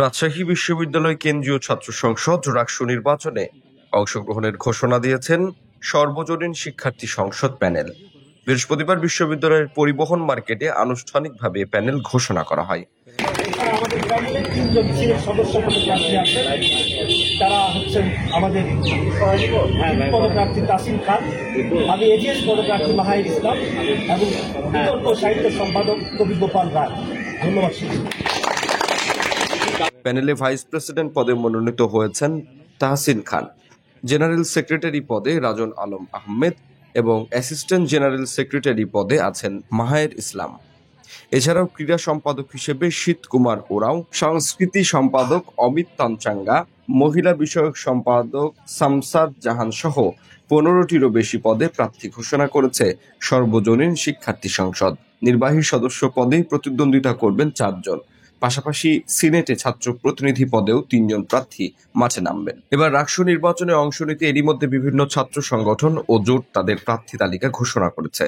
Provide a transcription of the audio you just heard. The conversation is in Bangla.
রাজশাহী বিশ্ববিদ্যালয় কেন্দ্রীয় ছাত্র সংসদ রাকসু নির্বাচনে অংশগ্রহণের ঘোষণা দিয়েছেন সর্বজনীন শিক্ষার্থী সংসদ প্যানেল। বৃহস্পতিবার বিশ্ববিদ্যালয়ের পরিবহন মার্কেটে আনুষ্ঠানিকভাবে প্যানেল ঘোষণা করা হয়। আমাদের প্যানেলের 3 জন সিনেট সদস্য পদপ্রার্থী আছেন। তারা হচ্ছেন আমাদের পদপ্রার্থী তাসিন খান, আমি এজিএস পদপ্রার্থী মাহাইর ইসলাম এবং বিতর্ক সাহিত্য সম্পাদক কবি গোপাল রায়। ধন্যবাদ। প্যানেলে ভাইস প্রেসিডেন্ট পদে মনোনীত হয়েছেন তাহসিন খান, জেনারেল সেক্রেটারি পদে রাজন আলম আহমেদ এবং অ্যাসিস্ট্যান্ট জেনারেল সেক্রেটারি পদে আছেন মাহাইর ইসলাম। এছাড়াও ক্রীড়া সম্পাদক হিসেবে শীত কুমার ওরাও, সংস্কৃতি সম্পাদক অমিত তানচাঙ্গা, মহিলা বিষয়ক সম্পাদক সামসাদ জাহান সহ 15টিরও বেশি পদে প্রার্থী ঘোষণা করেছে সর্বজনীন শিক্ষার্থী সংসদ। নির্বাহী সদস্য পদে প্রতিদ্বন্দ্বিতা করবেন 4 জন। পাশাপাশি সিনেটে ছাত্র প্রতিনিধি পদেও 3 জন প্রার্থী মাঠে নামবেন। এবার রাকসু নির্বাচনে অংশ নিতে এরই মধ্যে বিভিন্ন ছাত্র সংগঠন ও জোট তাদের প্রার্থী তালিকা ঘোষণা করেছে।